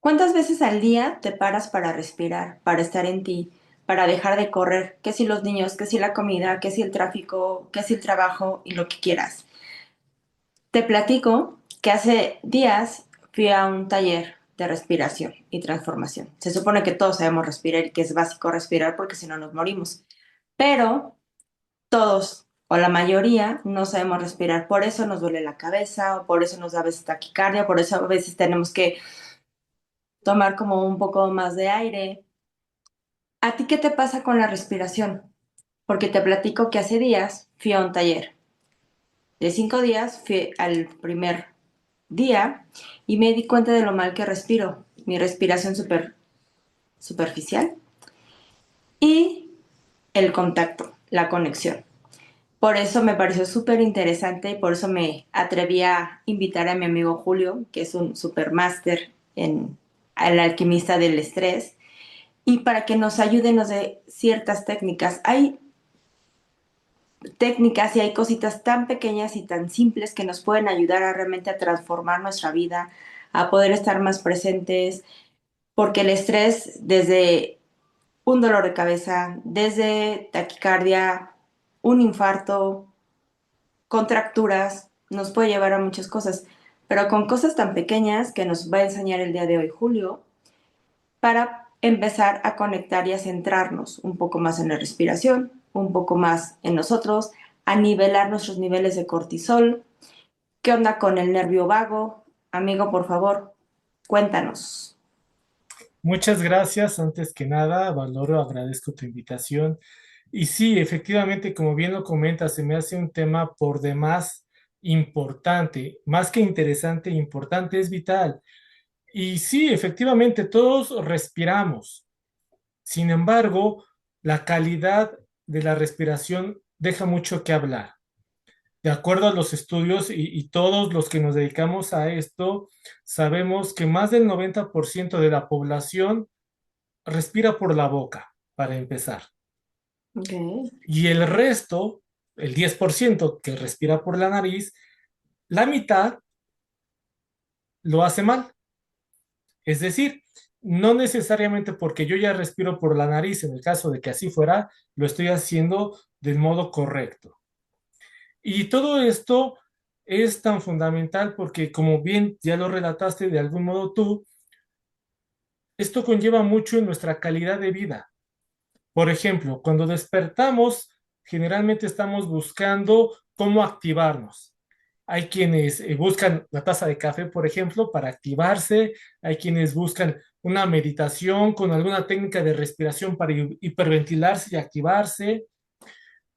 ¿Cuántas veces al día te paras para respirar, para estar en ti, para dejar de correr? ¿Qué si los niños, qué si la comida, qué si el tráfico, qué si el trabajo y lo que quieras? Te platico que hace días fui a un taller de respiración y transformación. Se supone que todos sabemos respirar y que es básico respirar porque si no nos morimos. Pero todos o la mayoría no sabemos respirar. Por eso nos duele la cabeza o por eso nos da a veces taquicardia, por eso a veces tenemos que tomar como un poco más de aire. ¿A ti qué te pasa con la respiración? Porque te platico que hace días fui a un taller. De 5 días fui al primer día y me di cuenta de lo mal que respiro. Mi respiración superficial y el contacto, la conexión. Por eso me pareció súper interesante y por eso me atreví a invitar a mi amigo Julio, que es un super máster en el alquimista del estrés, y para que nos ayude, nos dé ciertas técnicas. Hay técnicas y hay cositas tan pequeñas y tan simples que nos pueden ayudar a realmente a transformar nuestra vida, a poder estar más presentes, porque el estrés desde un dolor de cabeza, desde taquicardia, un infarto, contracturas, nos puede llevar a muchas cosas, pero con cosas tan pequeñas que nos va a enseñar el día de hoy Julio, para empezar a conectar y a centrarnos un poco más en la respiración, un poco más en nosotros, a nivelar nuestros niveles de cortisol. ¿Qué onda con el nervio vago? Amigo, por favor, cuéntanos. Muchas gracias. Antes que nada, valoro, agradezco tu invitación. Y sí, efectivamente, como bien lo comentas, se me hace un tema por demás importante, más que interesante, importante, es vital. Y sí, efectivamente, todos respiramos. Sin embargo, la calidad de la respiración deja mucho que hablar. De acuerdo a los estudios y todos los que nos dedicamos a esto, sabemos que más del 90% de la población respira por la boca, para empezar. Ok. Y el resto, el 10% que respira por la nariz, la mitad lo hace mal. Es decir, no necesariamente porque yo ya respiro por la nariz, en el caso de que así fuera, lo estoy haciendo del modo correcto. Y todo esto es tan fundamental porque, como bien ya lo relataste de algún modo tú, esto conlleva mucho en nuestra calidad de vida. Por ejemplo, cuando despertamos, generalmente estamos buscando cómo activarnos. Hay quienes buscan la taza de café, por ejemplo, para activarse. Hay quienes buscan una meditación con alguna técnica de respiración para hiperventilarse y activarse.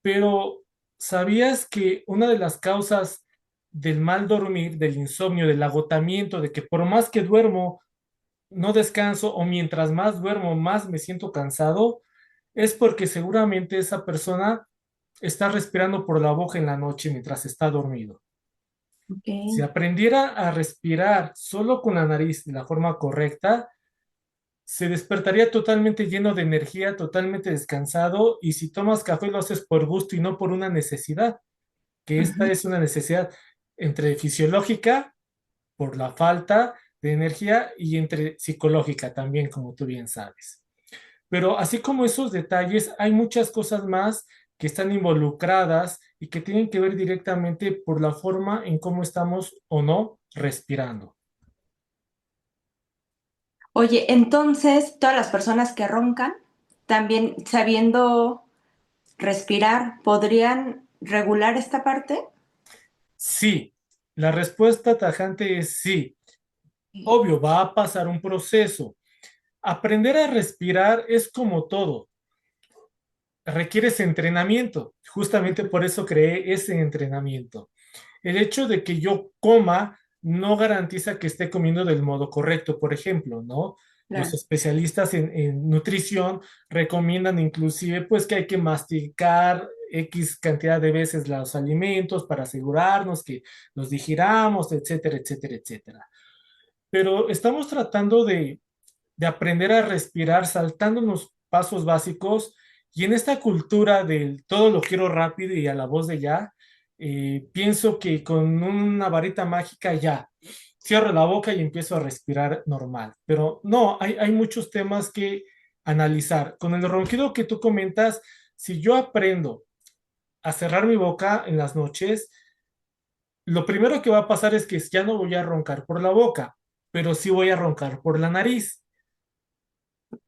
Pero, ¿sabías que una de las causas del mal dormir, del insomnio, del agotamiento, de que por más que duermo, no descanso o mientras más duermo, más me siento cansado, es porque seguramente esa persona está respirando por la boca en la noche mientras está dormido? Ok. Si aprendiera a respirar solo con la nariz de la forma correcta, se despertaría totalmente lleno de energía, totalmente descansado, y si tomas café lo haces por gusto y no por una necesidad, que esta Ujú. es una necesidad entre fisiológica por la falta de energía y entre psicológica también, como tú bien sabes. Pero así como esos detalles, hay muchas cosas más que están involucradas y que tienen que ver directamente por la forma en cómo estamos o no respirando. Oye, entonces, todas las personas que roncan, también sabiendo respirar, ¿podrían regular esta parte? Sí, la respuesta tajante es sí. Obvio, va a pasar un proceso. Aprender a respirar es como todo, requiere ese entrenamiento. Justamente por eso creé ese entrenamiento. El hecho de que yo coma no garantiza que esté comiendo del modo correcto, por ejemplo, ¿no? Los Claro. especialistas en nutrición recomiendan inclusive pues que hay que masticar X cantidad de veces los alimentos para asegurarnos que los digiramos, etcétera, etcétera, etcétera. Pero estamos tratando de aprender a respirar saltando unos pasos básicos, y en esta cultura del todo lo quiero rápido y a la voz de ya, pienso que con una varita mágica ya cierro la boca y empiezo a respirar normal. Pero no, hay muchos temas que analizar. Con el ronquido que tú comentas, si yo aprendo a cerrar mi boca en las noches, lo primero que va a pasar es que ya no voy a roncar por la boca, pero sí voy a roncar por la nariz.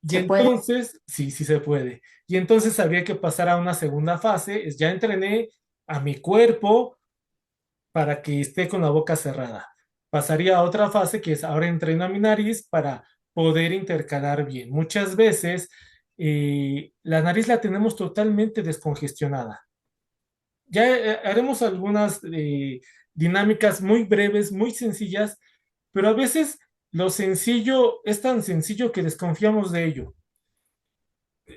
Y Se puede. entonces, sí, sí se puede. Y entonces habría que pasar a una segunda fase, es ya entrené a mi cuerpo para que esté con la boca cerrada. Pasaría a otra fase que es ahora entreno a mi nariz para poder intercalar bien. Muchas veces la nariz la tenemos totalmente descongestionada. Ya haremos algunas dinámicas muy breves, muy sencillas, pero a veces lo sencillo es tan sencillo que desconfiamos de ello.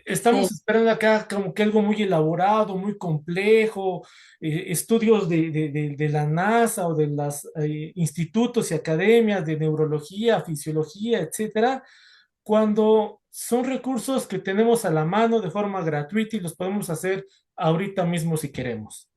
Estamos Sí. esperando acá como que algo muy elaborado, muy complejo, estudios de la NASA o de los institutos y academias de neurología, fisiología, etcétera, cuando son recursos que tenemos a la mano de forma gratuita y los podemos hacer ahorita mismo si queremos.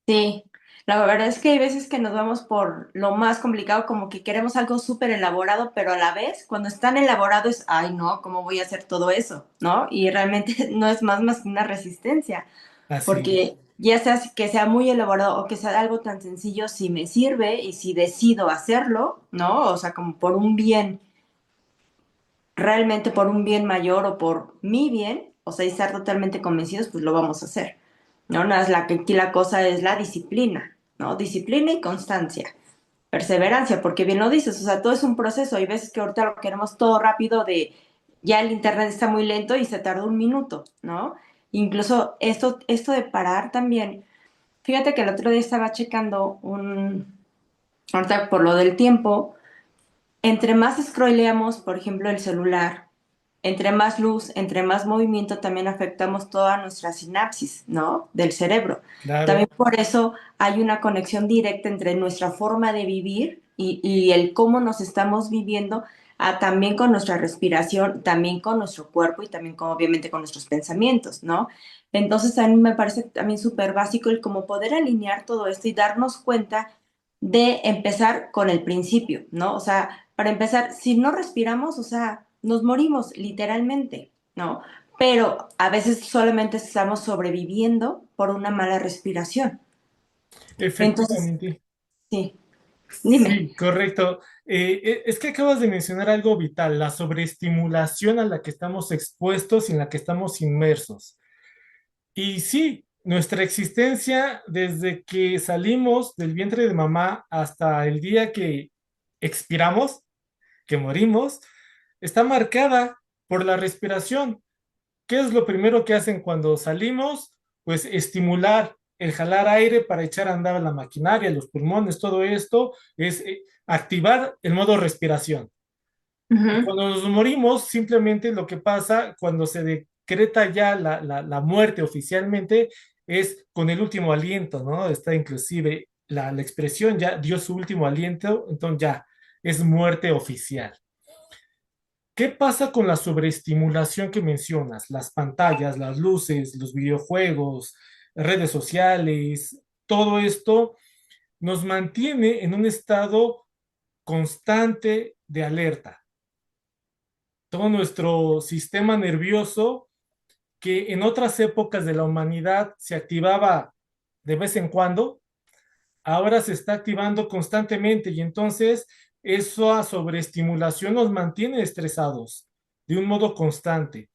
Sí, la verdad es que hay veces que nos vamos por lo más complicado, como que queremos algo súper elaborado, pero a la vez, cuando es tan elaborado es, ay, no, ¿cómo voy a hacer todo eso? ¿No? Y realmente no es más que una resistencia, Así es. porque ya sea que sea muy elaborado o que sea algo tan sencillo, si me sirve y si decido hacerlo, ¿no? O sea, como por un bien, realmente por un bien mayor o por mi bien, o sea, y estar totalmente convencidos, pues lo vamos a hacer, ¿no? Nada, es la que aquí la cosa es la disciplina, ¿no? Disciplina y constancia, perseverancia, porque bien lo dices, o sea, todo es un proceso. Hay veces que ahorita lo queremos todo rápido de, ya el internet está muy lento y se tarda un minuto, ¿no? Incluso esto de parar también, fíjate que el otro día estaba checando ahorita por lo del tiempo, entre más scrolleamos, por ejemplo, el celular, entre más luz, entre más movimiento, también afectamos toda nuestra sinapsis, ¿no? Del cerebro. También Claro. por eso hay una conexión directa entre nuestra forma de vivir y el cómo nos estamos viviendo, también con nuestra respiración, también con nuestro cuerpo y también obviamente con nuestros pensamientos, ¿no? Entonces a mí me parece también súper básico el cómo poder alinear todo esto y darnos cuenta de empezar con el principio, ¿no? O sea, para empezar, si no respiramos, o sea, nos morimos literalmente, ¿no? Pero a veces solamente estamos sobreviviendo por una mala respiración. Entonces, Efectivamente. sí, dime. Sí, correcto. Es que acabas de mencionar algo vital, la sobreestimulación a la que estamos expuestos y en la que estamos inmersos. Y sí, nuestra existencia desde que salimos del vientre de mamá hasta el día que expiramos, que morimos, está marcada por la respiración. ¿Qué es lo primero que hacen cuando salimos? Pues estimular el jalar aire para echar a andar la maquinaria, los pulmones, todo esto es activar el modo respiración. Y Ujú. cuando nos morimos, simplemente lo que pasa cuando se decreta ya la muerte oficialmente es con el último aliento, ¿no? Está inclusive la expresión ya dio su último aliento, entonces ya es muerte oficial. ¿Qué pasa con la sobreestimulación que mencionas? Las pantallas, las luces, los videojuegos, redes sociales, todo esto nos mantiene en un estado constante de alerta. Todo nuestro sistema nervioso, que en otras épocas de la humanidad se activaba de vez en cuando, ahora se está activando constantemente y entonces esa sobreestimulación nos mantiene estresados de un modo constante.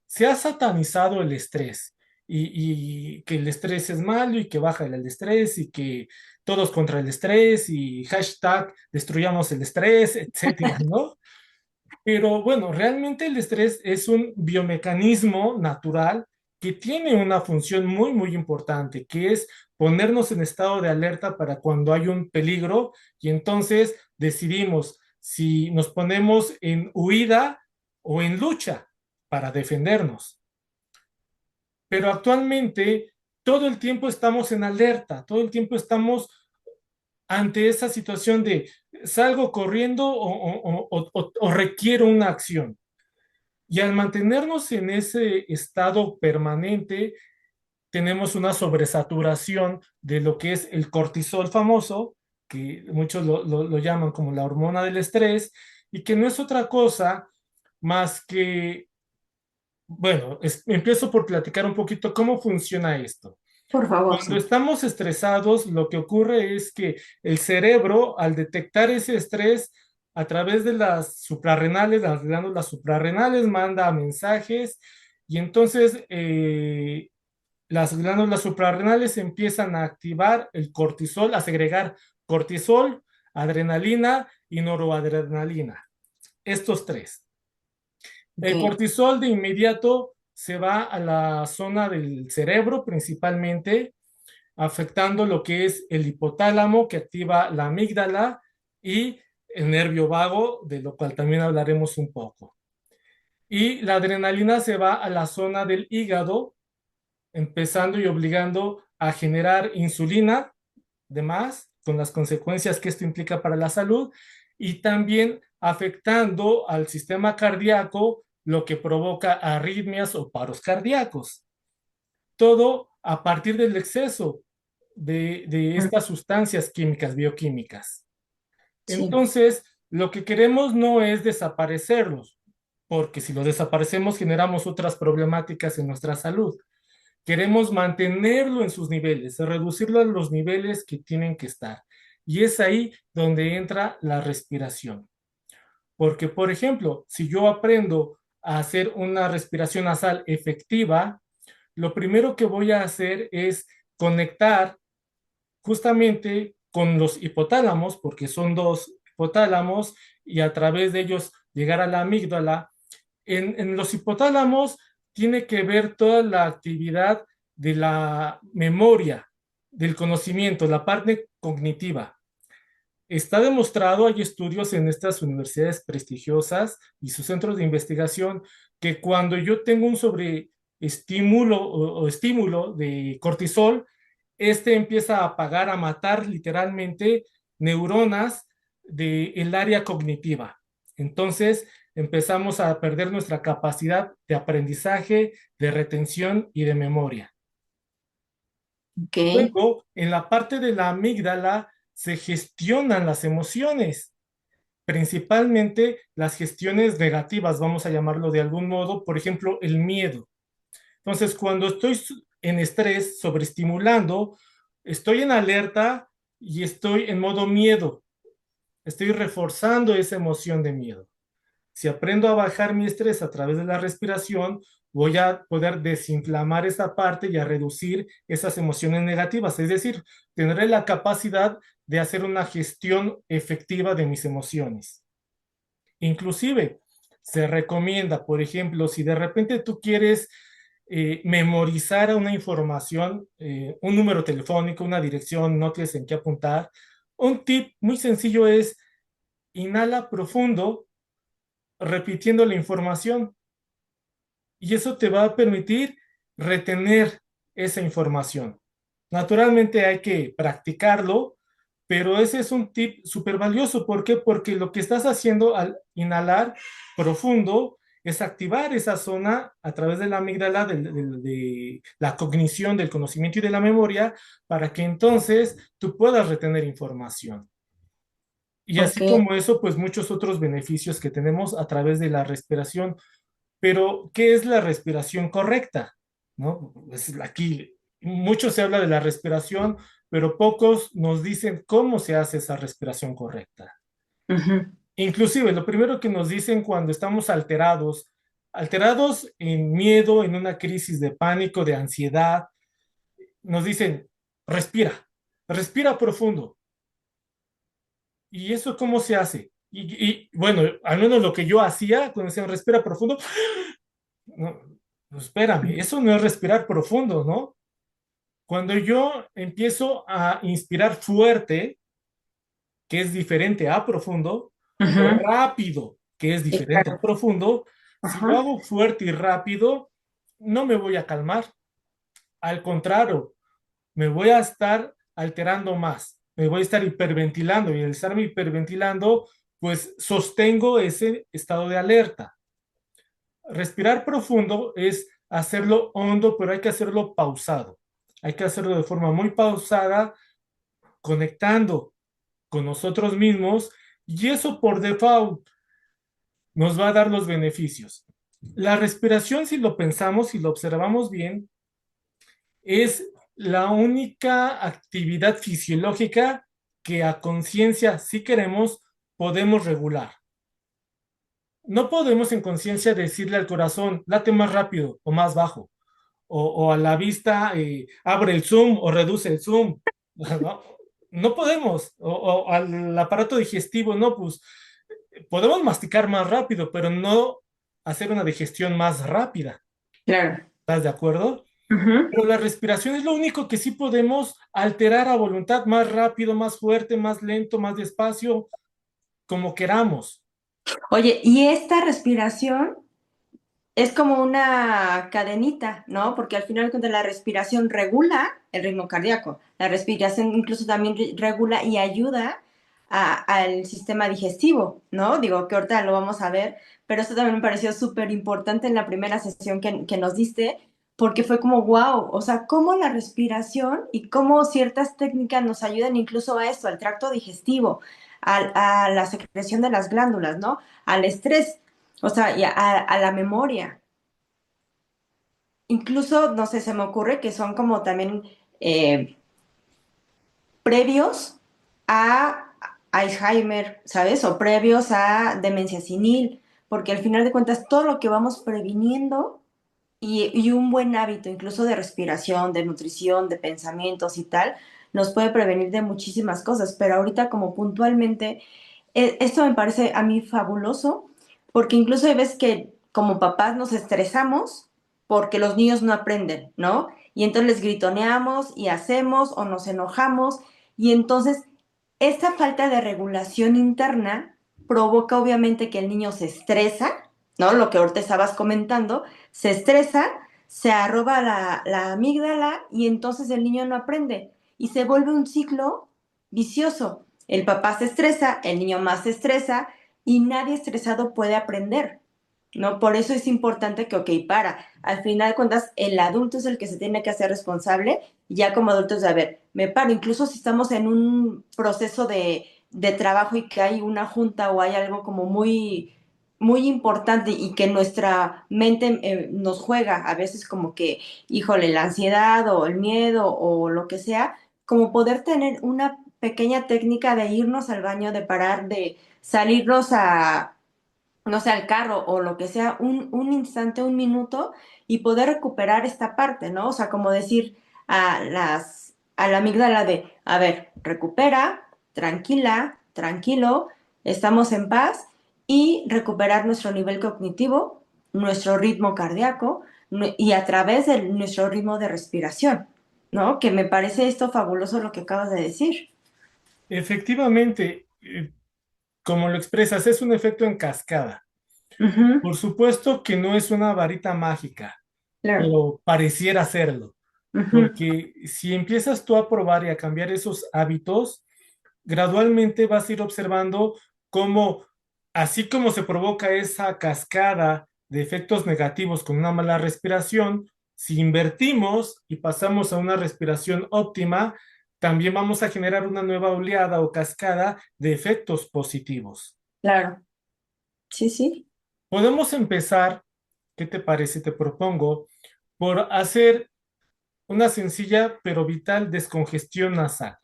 Se ha satanizado el estrés y que el estrés es malo y que baja el estrés y que todos contra el estrés y hashtag destruyamos el estrés, etcétera, ¿no? Pero bueno, realmente el estrés es un biomecanismo natural que tiene una función muy, muy importante, que es ponernos en estado de alerta para cuando hay un peligro y entonces decidimos si nos ponemos en huida o en lucha para defendernos. Pero actualmente todo el tiempo estamos en alerta, todo el tiempo estamos ante esa situación de salgo corriendo o requiero una acción. Y al mantenernos en ese estado permanente, tenemos una sobresaturación de lo que es el cortisol famoso, que muchos lo llaman como la hormona del estrés, y que no es otra cosa más que, bueno, empiezo por platicar un poquito cómo funciona esto. Por favor, Cuando sí. estamos estresados, lo que ocurre es que el cerebro, al detectar ese estrés a través de las suprarrenales, las glándulas suprarrenales, manda mensajes y entonces las glándulas suprarrenales empiezan a activar el cortisol, a segregar cortisol, adrenalina y noradrenalina. Estos tres. Ok, El cortisol de inmediato se va a la zona del cerebro principalmente, afectando lo que es el hipotálamo, que activa la amígdala, y el nervio vago, de lo cual también hablaremos un poco. Y la adrenalina se va a la zona del hígado, empezando y obligando a generar insulina de más, con las consecuencias que esto implica para la salud, y también afectando al sistema cardíaco, lo que provoca arritmias o paros cardíacos. Todo a partir del exceso de mm, estas sustancias químicas, bioquímicas. sí, Entonces, lo que queremos no es desaparecerlos, porque si los desaparecemos generamos otras problemáticas en nuestra salud. Queremos mantenerlo en sus niveles, reducirlo a los niveles que tienen que estar. Y es ahí donde entra la respiración. Porque, por ejemplo, si yo aprendo a hacer una respiración nasal efectiva, lo primero que voy a hacer es conectar justamente con los hipotálamos, porque son dos hipotálamos, y a través de ellos llegar a la amígdala. En los hipotálamos tiene que ver toda la actividad de la memoria, del conocimiento, la parte cognitiva. Está demostrado, hay estudios en estas universidades prestigiosas y sus centros de investigación, que cuando yo tengo un sobreestímulo o estímulo de cortisol, este empieza a apagar, a matar literalmente neuronas del área cognitiva. Entonces empezamos a perder nuestra capacidad de aprendizaje, de retención y de memoria. ok, Luego, en la parte de la amígdala se gestionan las emociones, principalmente las gestiones negativas, vamos a llamarlo de algún modo, por ejemplo, el miedo. Entonces, cuando estoy en estrés, sobreestimulando, estoy en alerta y estoy en modo miedo. Estoy reforzando esa emoción de miedo. Si aprendo a bajar mi estrés a través de la respiración, voy a poder desinflamar esa parte y a reducir esas emociones negativas. Es decir, tendré la capacidad de hacer una gestión efectiva de mis emociones. Inclusive, se recomienda, por ejemplo, si de repente tú quieres memorizar una información, un número telefónico, una dirección, no tienes en qué apuntar, un tip muy sencillo es inhala profundo repitiendo la información, y eso te va a permitir retener esa información. Naturalmente hay que practicarlo, pero ese es un tip súper valioso. ¿Por qué? Porque lo que estás haciendo al inhalar profundo es activar esa zona a través de la amígdala, de la cognición, del conocimiento y de la memoria, para que entonces tú puedas retener información. Y ok, así como eso, pues muchos otros beneficios que tenemos a través de la respiración. Pero, ¿qué es la respiración correcta? ¿No? Pues aquí mucho se habla de la respiración, pero pocos nos dicen cómo se hace esa respiración correcta. ujú, Inclusive, lo primero que nos dicen cuando estamos alterados, alterados en miedo, en una crisis de pánico, de ansiedad, nos dicen, respira, respira profundo. ¿Y eso cómo se hace? Bueno, al menos lo que yo hacía cuando decían respira profundo, no, pues espérame, eso no es respirar profundo, ¿no? Cuando yo empiezo a inspirar fuerte, que es diferente a profundo, o ujú, rápido, que es sí, diferente a claro, profundo, si lo ajá, hago fuerte y rápido, no me voy a calmar. Al contrario, me voy a estar alterando más, me voy a estar hiperventilando y al estarme hiperventilando, pues sostengo ese estado de alerta. Respirar profundo es hacerlo hondo, pero hay que hacerlo pausado. Hay que hacerlo de forma muy pausada, conectando. con nosotros mismos y eso por default nos va a dar los beneficios. La respiración, si lo pensamos, si lo observamos bien, es la única actividad fisiológica que a conciencia, si queremos, podemos regular. No podemos en conciencia decirle al corazón, late más rápido o más bajo, o a la vista, abre el zoom o reduce el zoom. No, no podemos, o al aparato digestivo, no, pues podemos masticar más rápido, pero no hacer una digestión más rápida. Claro. ¿Estás de acuerdo? Ujú. Pero la respiración es lo único que sí podemos alterar a voluntad, más rápido, más fuerte, más lento, más despacio, como queramos. Oye, y esta respiración es como una cadenita, ¿no? Porque al final de la respiración regula el ritmo cardíaco. La respiración incluso también regula y ayuda al sistema digestivo, ¿no? Digo que ahorita lo vamos a ver, pero esto también me pareció súper importante en la primera sesión que nos diste, porque fue como, wow, o sea, cómo la respiración y cómo ciertas técnicas nos ayudan incluso a esto, al tracto digestivo, a la secreción de las glándulas, ¿no? Al estrés. O sea, y a la memoria. Incluso, no sé, se me ocurre que son como también eh, previos a Alzheimer, ¿sabes? O previos a demencia senil, porque al final de cuentas todo lo que vamos previniendo y un buen hábito, incluso de respiración, de nutrición, de pensamientos y tal, nos puede prevenir de muchísimas cosas. Pero ahorita como puntualmente, esto me parece a mí fabuloso, porque incluso hay veces que como papás nos estresamos porque los niños no aprenden, ¿no? Y entonces les gritoneamos y hacemos o nos enojamos y entonces esta falta de regulación interna provoca obviamente que el niño se estresa, ¿no? Lo que ahorita estabas comentando, se estresa, se arroba la amígdala y entonces el niño no aprende y se vuelve un ciclo vicioso. El papá se estresa, el niño más se estresa y nadie estresado puede aprender, ¿no? Por eso es importante que, ok, al final de cuentas, el adulto es el que se tiene que hacer responsable y ya como adultos de, a ver, me paro, incluso si estamos en un proceso de trabajo y que hay una junta o hay algo como muy, muy importante y que nuestra mente nos juega a veces como que, híjole, la ansiedad o el miedo o lo que sea, como poder tener una pequeña técnica de irnos al baño, de parar, de salirnos a no sé, al carro o lo que sea, un instante, un minuto y poder recuperar esta parte, ¿no? O sea, como decir a la amígdala de, a ver, recupera, tranquila, tranquilo, estamos en paz y recuperar nuestro nivel cognitivo, nuestro ritmo cardíaco y a través de nuestro ritmo de respiración, ¿no? Que me parece esto fabuloso lo que acabas de decir. Efectivamente, como lo expresas, es un efecto en cascada. Ujú, Por supuesto que no es una varita mágica, claro. pero pareciera serlo, Ujú, porque si empiezas tú a probar y a cambiar esos hábitos, gradualmente vas a ir observando cómo, así como se provoca esa cascada de efectos negativos con una mala respiración, si invertimos y pasamos a una respiración óptima, también vamos a generar una nueva oleada o cascada de efectos positivos. claro. Sí, sí. Podemos empezar, ¿qué te parece? Te propongo, por hacer una sencilla pero vital descongestión nasal,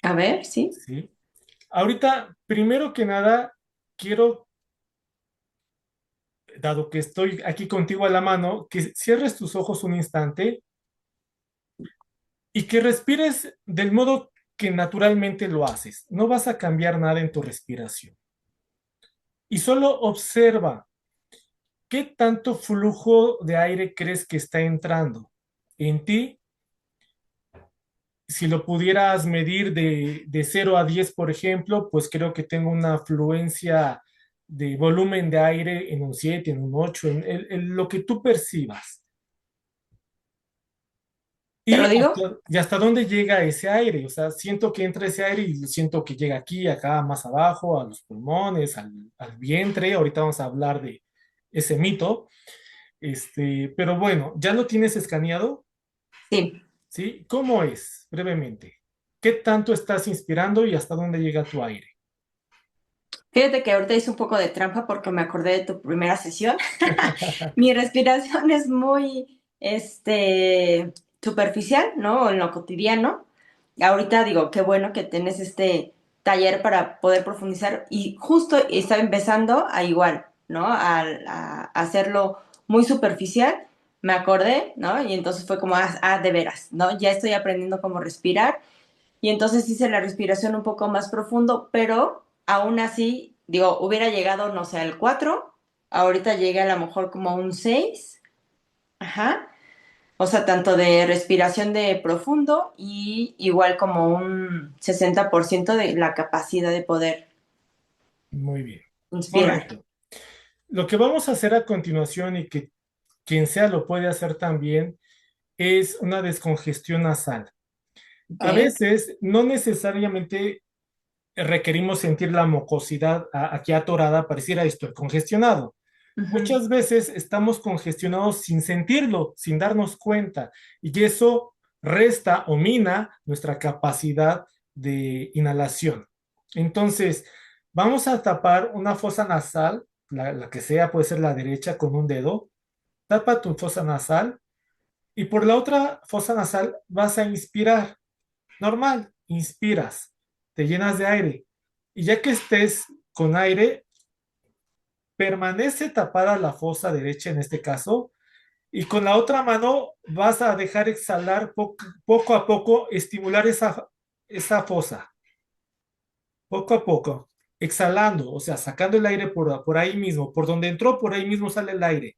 A ver, sí. ¿sí? Ahorita, primero que nada, quiero, dado que estoy aquí contigo a la mano, que cierres tus ojos un instante y que respires del modo que naturalmente lo haces. No vas a cambiar nada en tu respiración. Y solo observa qué tanto flujo de aire crees que está entrando en ti. Si lo pudieras medir de 0 a 10, por ejemplo, pues creo que tengo una fluencia de volumen de aire en un 7, en un 8, en lo que tú percibas. ¿Te lo Y digo? hasta dónde llega ese aire. O sea, siento que entra ese aire y siento que llega aquí, acá, más abajo, a los pulmones, al vientre. Ahorita vamos a hablar de ese mito. Pero bueno, ¿ya lo tienes escaneado? Sí. ¿Sí? ¿Cómo es? Brevemente. ¿Qué tanto estás inspirando y hasta dónde llega tu aire? Fíjate que ahorita hice un poco de trampa porque me acordé de tu primera sesión. Mi respiración es muy, superficial, ¿no? En lo cotidiano. Ahorita digo, qué bueno que tienes este taller para poder profundizar y justo estaba empezando a igual, ¿no? A hacerlo muy superficial. Me acordé, ¿no? Y entonces fue como, de veras, ¿no? Ya estoy aprendiendo cómo respirar y entonces hice la respiración un poco más profundo, pero aún así, digo, hubiera llegado, no sé, al 4, ahorita llegué a lo mejor como a un 6, ajá, o sea, tanto de respiración de profundo y igual como un 60% de la capacidad de poder Muy bien, inspirar. correcto. Lo que vamos a hacer a continuación y que quien sea lo puede hacer también es una descongestión nasal. ¿Ok? A veces no necesariamente requerimos sentir la mucosidad aquí atorada, pareciera esto, congestionado. Ujú. Muchas veces estamos congestionados sin sentirlo, sin darnos cuenta, y eso resta o mina nuestra capacidad de inhalación. Entonces, vamos a tapar una fosa nasal, la que sea, puede ser la derecha con un dedo, tapa tu fosa nasal y por la otra fosa nasal vas a inspirar. Normal, inspiras, te llenas de aire y ya que estés con aire, permanece tapada la fosa derecha en este caso y con la otra mano vas a dejar exhalar poco a poco, estimular esa fosa, poco a poco, exhalando, o sea, sacando el aire por ahí mismo, por donde entró, por ahí mismo sale el aire.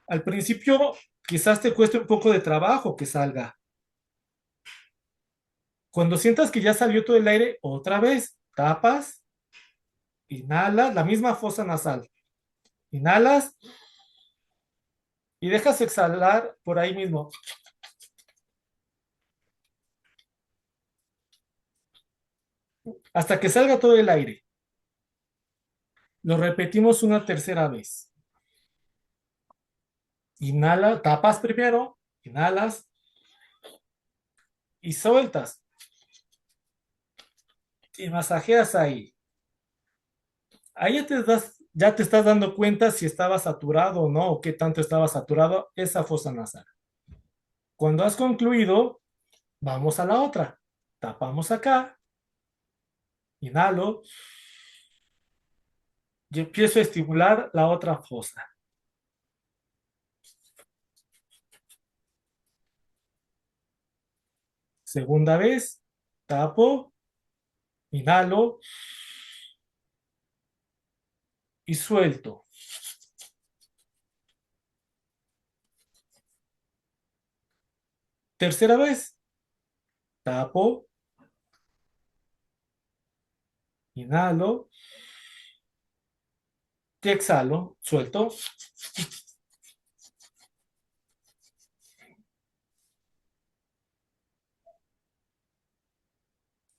Al principio quizás te cueste un poco de trabajo que salga. Cuando sientas que ya salió todo el aire, otra vez tapas, inhalas, la misma fosa nasal. Inhalas y dejas exhalar por ahí mismo, hasta que salga todo el aire. Lo repetimos una tercera vez. Inhala, tapas primero, inhalas y sueltas. Y masajeas ahí. Ahí ya te estás dando cuenta si estaba saturado o no, o qué tanto estaba saturado esa fosa nasal. Cuando has concluido, vamos a la otra. Tapamos acá, inhalo y empiezo a estimular la otra fosa. Segunda vez, tapo, inhalo y suelto. Tercera vez, tapo, inhalo y exhalo, suelto.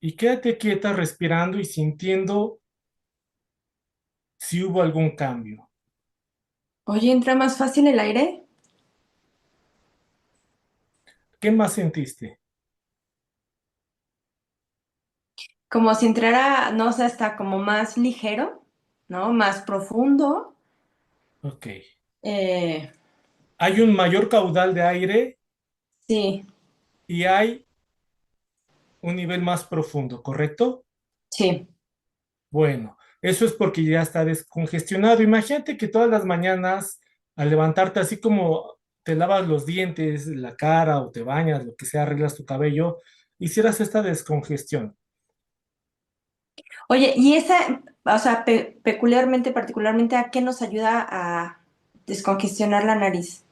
Y quédate quieta respirando y sintiendo si hubo algún cambio. Oye, ¿entra más fácil el aire? ¿Qué más sentiste? Como si entrara, no sé, está como más ligero, ¿no? Más profundo. Ok. Eh, Hay un mayor caudal de aire sí, y hay un nivel más profundo, ¿correcto? sí. Bueno, eso es porque ya está descongestionado. Imagínate que todas las mañanas, al levantarte, así como te lavas los dientes, la cara o te bañas, lo que sea, arreglas tu cabello, hicieras esta descongestión. Oye, y esa, o sea, peculiarmente, particularmente, ¿a qué nos ayuda a descongestionar la nariz?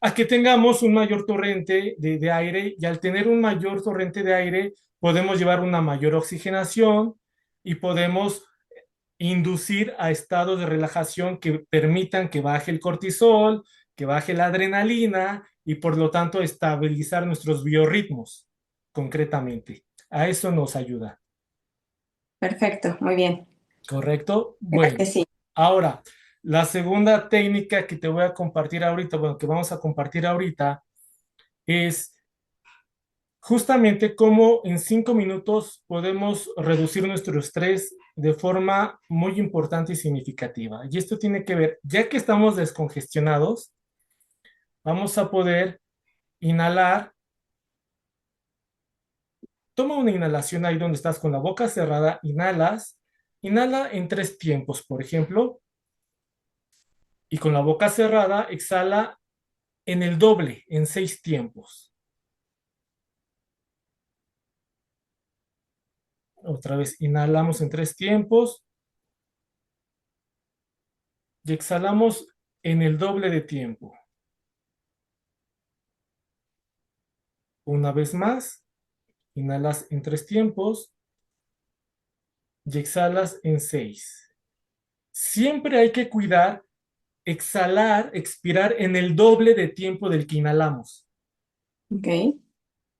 A que tengamos un mayor torrente de aire y al tener un mayor torrente de aire podemos llevar una mayor oxigenación y podemos inducir a estados de relajación que permitan que baje el cortisol, que baje la adrenalina y por lo tanto estabilizar nuestros biorritmos concretamente. A eso nos ayuda, Perfecto, muy bien. ¿correcto? ¿Verdad Bueno, que sí? ahora, la segunda técnica que te voy a compartir ahorita, bueno, que vamos a compartir ahorita, es justamente cómo en 5 minutos podemos reducir nuestro estrés de forma muy importante y significativa. Y esto tiene que ver, ya que estamos descongestionados, vamos a poder inhalar. Toma una inhalación ahí donde estás con la boca cerrada, inhalas, inhala en 3 tiempos, por ejemplo, y con la boca cerrada, exhala en el doble, en 6 tiempos. Otra vez, inhalamos en 3 tiempos y exhalamos en el doble de tiempo. Una vez más, inhalas en 3 tiempos y exhalas en 6. Siempre hay que cuidar, exhalar, expirar en el doble de tiempo del que inhalamos. Ok.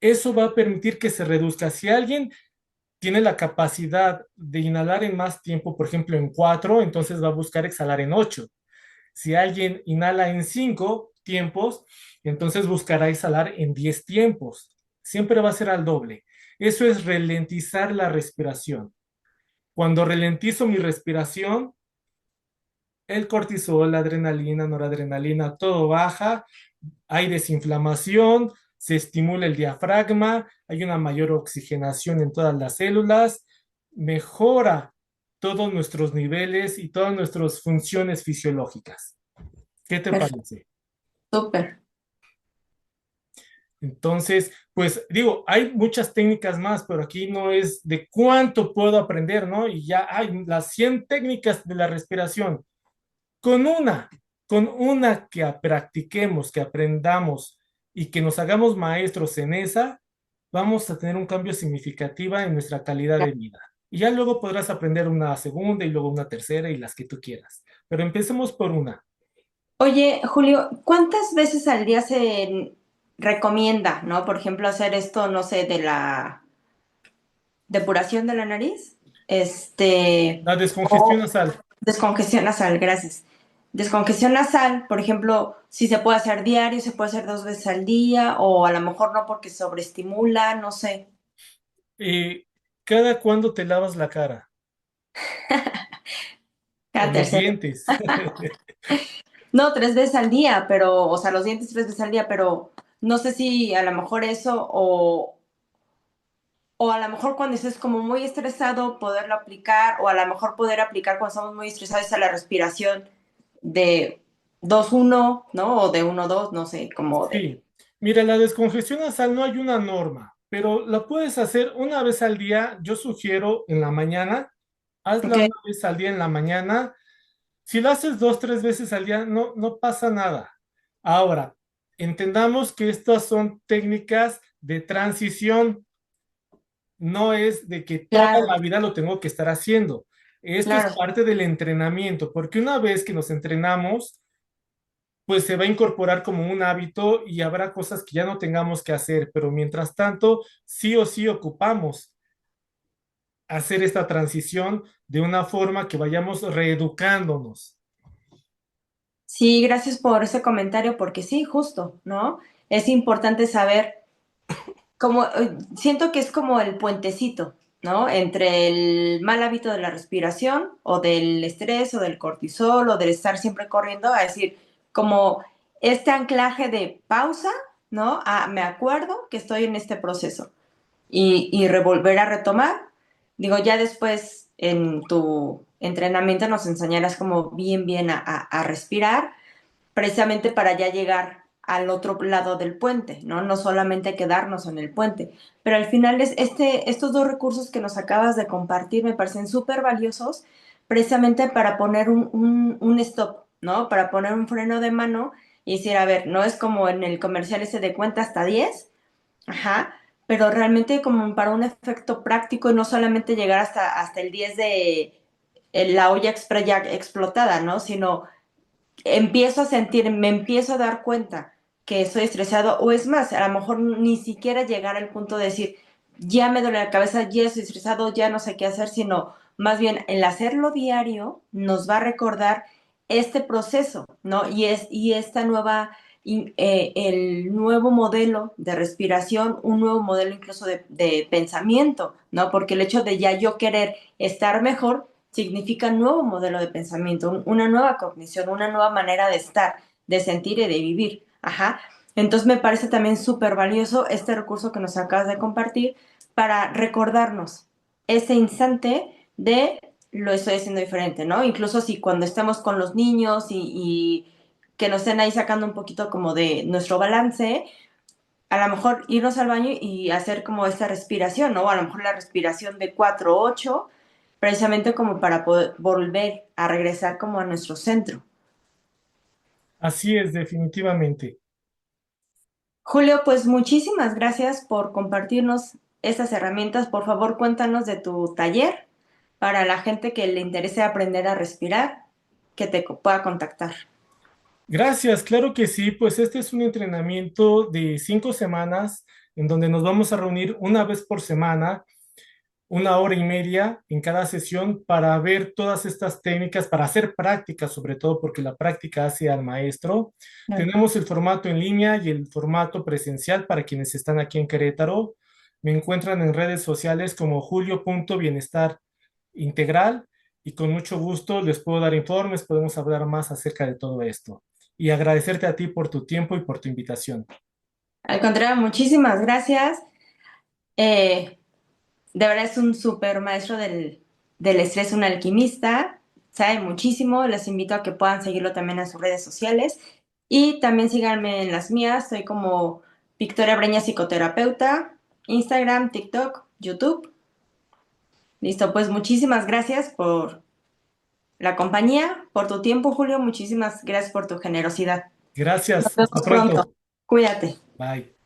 Eso va a permitir que se reduzca. Si alguien tiene la capacidad de inhalar en más tiempo, por ejemplo en 4, entonces va a buscar exhalar en 8. Si alguien inhala en 5 tiempos, entonces buscará exhalar en 10 tiempos. Siempre va a ser al doble. Eso es ralentizar la respiración. Cuando ralentizo mi respiración, el cortisol, la adrenalina, noradrenalina, todo baja, hay desinflamación, se estimula el diafragma, hay una mayor oxigenación en todas las células, mejora todos nuestros niveles y todas nuestras funciones fisiológicas. ¿Qué te Perfecto. parece? Súper. Entonces, pues digo, hay muchas técnicas más, pero aquí no es de cuánto puedo aprender, ¿no? Y ya hay las 100 técnicas de la respiración. Con una, con una que practiquemos, que aprendamos y que nos hagamos maestros en esa, vamos a tener un cambio significativo en nuestra calidad de vida. Y ya luego podrás aprender una segunda y luego una tercera y las que tú quieras. Pero empecemos por una. Oye, Julio, ¿cuántas veces al día se recomienda, ¿no? Por ejemplo, hacer esto, no sé, de la depuración de la nariz, La descongestión o nasal. descongestión nasal, gracias. Descongestión nasal, por ejemplo, si se puede hacer diario, se puede hacer 2 veces al día, o a lo mejor no porque sobreestimula, no sé. Eh, ¿Cada cuándo te lavas la cara? O Cada los tercero. dientes. No, 3 veces al día, pero, o sea, los dientes 3 veces al día, pero no sé si a lo mejor eso o a lo mejor cuando estés como muy estresado poderlo aplicar, o a lo mejor poder aplicar cuando estamos muy estresados a la respiración de 2-1, ¿no? O de 1-2, no sé, como de... Sí, mira, la descongestión nasal no hay una norma, pero la puedes hacer una vez al día. Yo sugiero en la mañana, Ok, hazla una vez al día en la mañana. Si la haces 2, 3 veces al día, no, no pasa nada. Ahora, entendamos que estas son técnicas de transición, no es de que toda claro, la vida lo tengo que estar haciendo. Esto es claro. parte del entrenamiento, porque una vez que nos entrenamos, pues se va a incorporar como un hábito y habrá cosas que ya no tengamos que hacer, pero mientras tanto, sí o sí ocupamos hacer esta transición de una forma que vayamos reeducándonos. Sí, gracias por ese comentario, porque sí, justo, ¿no? Es importante saber como, siento que es como el puentecito, ¿no? Entre el mal hábito de la respiración o del estrés o del cortisol o del estar siempre corriendo, a decir, como este anclaje de pausa, ¿no? Ah, me acuerdo que estoy en este proceso y revolver a retomar. Digo, ya después en tu entrenamiento nos enseñarás como bien a respirar precisamente para ya llegar al otro lado del puente, ¿no? No solamente quedarnos en el puente. Pero al final estos dos recursos que nos acabas de compartir me parecen súper valiosos precisamente para poner un stop, ¿no? Para poner un freno de mano y decir, a ver, no es como en el comercial ese de cuenta hasta 10, ajá, pero realmente como para un efecto práctico y no solamente llegar hasta el 10 de la olla express ya explotada, ¿no? Sino empiezo a sentir, me empiezo a dar cuenta que estoy estresado, o es más, a lo mejor ni siquiera llegar al punto de decir, ya me duele la cabeza, ya estoy estresado, ya no sé qué hacer, sino más bien el hacerlo diario nos va a recordar este proceso, ¿no? Y esta nueva el nuevo modelo de respiración, un nuevo modelo incluso de pensamiento, ¿no? Porque el hecho de ya yo querer estar mejor significa un nuevo modelo de pensamiento, una nueva cognición, una nueva manera de estar, de sentir y de vivir. Ajá. Entonces me parece también súper valioso este recurso que nos acabas de compartir para recordarnos ese instante de lo estoy haciendo diferente, ¿no? Incluso si cuando estemos con los niños y que nos estén ahí sacando un poquito como de nuestro balance, a lo mejor irnos al baño y hacer como esta respiración, ¿no? A lo mejor la respiración de 4-8, precisamente como para poder volver a regresar como a nuestro centro. Así es, definitivamente. Julio, pues muchísimas gracias por compartirnos estas herramientas. Por favor, cuéntanos de tu taller para la gente que le interese aprender a respirar, que te pueda contactar. Gracias, claro que sí, pues este es un entrenamiento de 5 semanas en donde nos vamos a reunir una vez por semana, 1 hora y media en cada sesión para ver todas estas técnicas, para hacer práctica sobre todo, porque la práctica hace al maestro. Claro. Tenemos el formato en línea y el formato presencial para quienes están aquí en Querétaro. Me encuentran en redes sociales como julio.bienestar integral y con mucho gusto les puedo dar informes, podemos hablar más acerca de todo esto. Y agradecerte a ti por tu tiempo y por tu invitación. Al contrario, muchísimas gracias. Eh, de verdad es un súper maestro del estrés, un alquimista, sabe muchísimo. Les invito a que puedan seguirlo también en sus redes sociales y también síganme en las mías. Soy como Victoria Breña, psicoterapeuta, Instagram, TikTok, YouTube. Listo, pues muchísimas gracias por la compañía, por tu tiempo, Julio. Muchísimas gracias por tu generosidad. Nos Gracias, hasta vemos pronto. pronto. Cuídate. Bye.